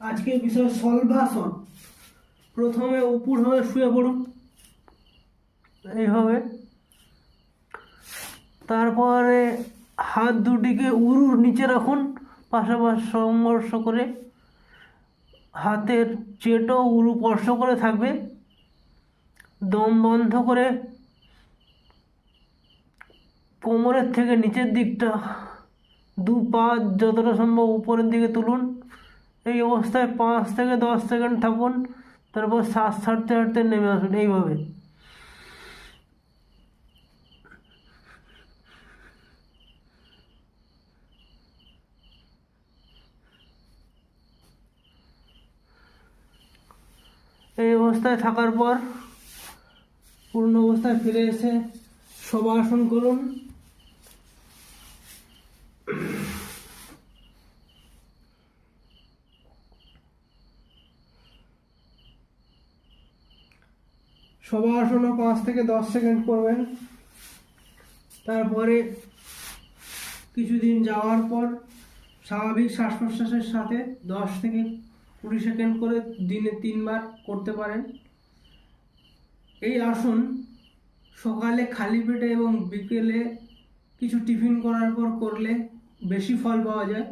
আজকের বিষয় শলভাসন। প্রথমে উপর হয়ে শুয়ে পড়ুন এইভাবে, তারপরে হাত দুটিকে উরুর নিচে রাখুন পাশাপাশি সংঘর্ষ করে, হাতের চেটো উরু স্পর্শ করে থাকবে। দম বন্ধ করে কোমরের থেকে নিচের দিকটা দু পা যতটা সম্ভব উপরের দিকে তুলুন। এই অবস্থায় 5 থেকে 10 সেকেন্ড থাকুন, তারপর শ্বাস ছাড়তে ছাড়তে নেমে আসুন এইভাবে। এই অবস্থায় থাকার পর পূর্ণ অবস্থায় ফিরে এসে শবাসন করুন। শবাসনও 5 থেকে 10 সেকেন্ড করবেন। তারপরে কিছুদিন যাওয়ার পর স্বাভাবিক শ্বাস প্রশ্বাসের সাথে 10 থেকে 20 সেকেন্ড করে দিনে 3 বার করতে পারেন। এই আসন সকালে খালি পেটে এবং বিকেলে কিছু টিফিন করার পর করলে বেশি ফল পাওয়া যায়।